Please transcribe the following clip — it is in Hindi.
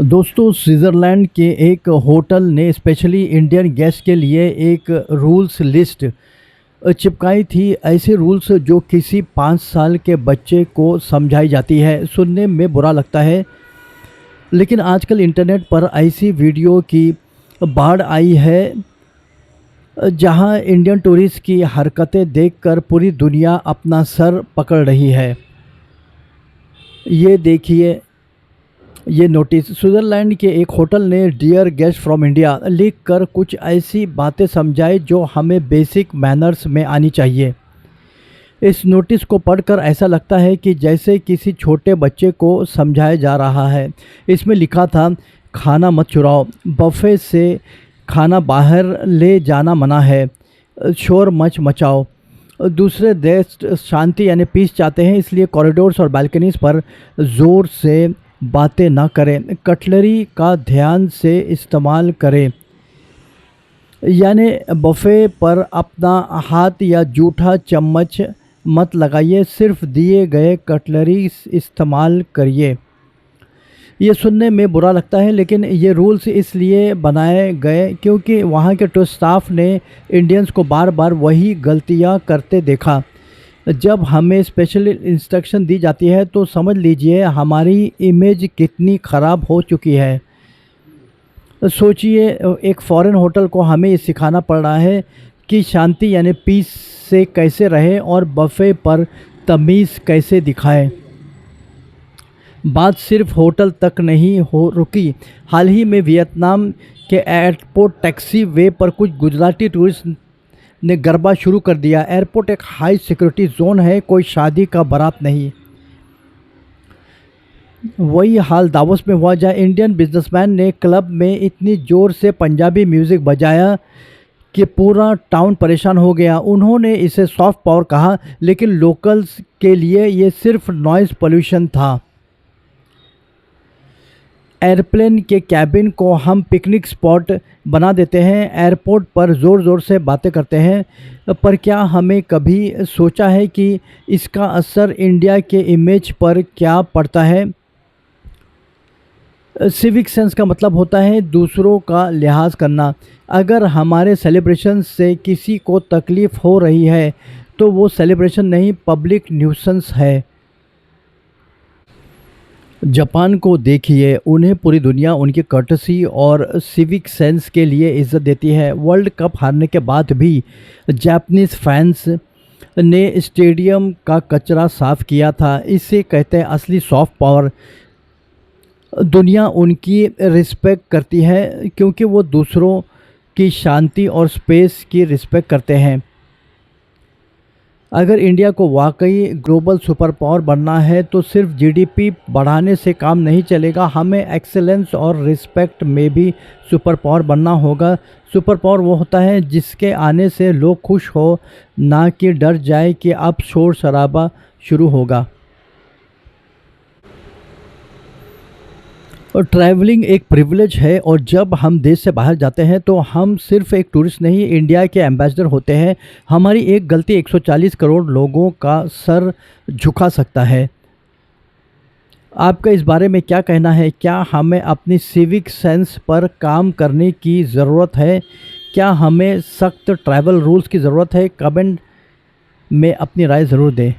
दोस्तों, स्विट्ज़रलैंड के एक होटल ने स्पेशली इंडियन गेस्ट के लिए एक रूल्स लिस्ट चिपकाई थी। ऐसे रूल्स जो किसी 5 साल के बच्चे को समझाई जाती है। सुनने में बुरा लगता है, लेकिन आजकल इंटरनेट पर ऐसी वीडियो की बाढ़ आई है जहां इंडियन टूरिस्ट की हरकतें देखकर पूरी दुनिया अपना सर पकड़ रही है। ये देखिए, ये नोटिस। स्विट्ज़रलैंड के एक होटल ने डियर गेस्ट फ्रॉम इंडिया लिखकर कुछ ऐसी बातें समझाई जो हमें बेसिक मैनर्स में आनी चाहिए। इस नोटिस को पढ़कर ऐसा लगता है कि जैसे किसी छोटे बच्चे को समझाया जा रहा है। इसमें लिखा था, खाना मत चुराओ, बफे से खाना बाहर ले जाना मना है, शोर मच मचाओ। दूसरे देश शांति यानी पीस चाहते हैं, इसलिए कॉरिडोर्स और बालकनीज पर ज़ोर से बातें ना करें। कटलरी का ध्यान से इस्तेमाल करें, यानी बफे पर अपना हाथ या जूठा चम्मच मत लगाइए, सिर्फ दिए गए कटलरी इस्तेमाल करिए। ये सुनने में बुरा लगता है, लेकिन ये रूल्स इसलिए बनाए गए क्योंकि वहाँ के टूर स्टाफ ने इंडियंस को बार बार वही गलतियाँ करते देखा। जब हमें स्पेशल इंस्ट्रक्शन दी जाती है तो समझ लीजिए हमारी इमेज कितनी ख़राब हो चुकी है। सोचिए, एक फॉरेन होटल को हमें ये सिखाना पड़ रहा है कि शांति यानी पीस से कैसे रहे और बफे पर तमीज़ कैसे दिखाएं। बात सिर्फ होटल तक नहीं हो रुकी। हाल ही में वियतनाम के एयरपोर्ट टैक्सी वे पर कुछ गुजराती टूरिस्ट ने गरबा शुरू कर दिया। एयरपोर्ट एक हाई सिक्योरिटी जोन है, कोई शादी का बारात नहीं। वही हाल दावोस में हुआ, जहाँ इंडियन बिजनेसमैन ने क्लब में इतनी ज़ोर से पंजाबी म्यूज़िक बजाया कि पूरा टाउन परेशान हो गया। उन्होंने इसे सॉफ्ट पावर कहा, लेकिन लोकल्स के लिए ये सिर्फ नॉइज़ पोल्यूशन था। एयरप्लेन के कैबिन को हम पिकनिक स्पॉट बना देते हैं, एयरपोर्ट पर ज़ोर ज़ोर से बातें करते हैं, पर क्या हमें कभी सोचा है कि इसका असर इंडिया के इमेज पर क्या पड़ता है? सिविक सेंस का मतलब होता है दूसरों का लिहाज करना। अगर हमारे सेलिब्रेशन से किसी को तकलीफ़ हो रही है तो वो सेलिब्रेशन नहीं, पब्लिक न्यूसेंस है। जापान को देखिए, उन्हें पूरी दुनिया उनकी कर्टसी और सिविक सेंस के लिए इज़्ज़त देती है। वर्ल्ड कप हारने के बाद भी जापानीज़ फैंस ने स्टेडियम का कचरा साफ़ किया था। इसे कहते हैं असली सॉफ्ट पावर। दुनिया उनकी रिस्पेक्ट करती है क्योंकि वो दूसरों की शांति और स्पेस की रिस्पेक्ट करते हैं। अगर इंडिया को वाकई ग्लोबल सुपर पावर बनना है तो सिर्फ जीडीपी बढ़ाने से काम नहीं चलेगा, हमें एक्सेलेंस और रिस्पेक्ट में भी सुपर पावर बनना होगा। सुपर पावर वो होता है जिसके आने से लोग खुश हो, ना कि डर जाए कि अब शोर शराबा शुरू होगा। और ट्रैवलिंग एक प्रिविलेज है, और जब हम देश से बाहर जाते हैं तो हम सिर्फ एक टूरिस्ट नहीं, इंडिया के एम्बेसडर होते हैं। हमारी एक गलती 140 करोड़ लोगों का सर झुका सकता है। आपका इस बारे में क्या कहना है? क्या हमें अपनी सिविक सेंस पर काम करने की ज़रूरत है? क्या हमें सख्त ट्रैवल रूल्स की ज़रूरत है? कमेंट में अपनी राय ज़रूर दें।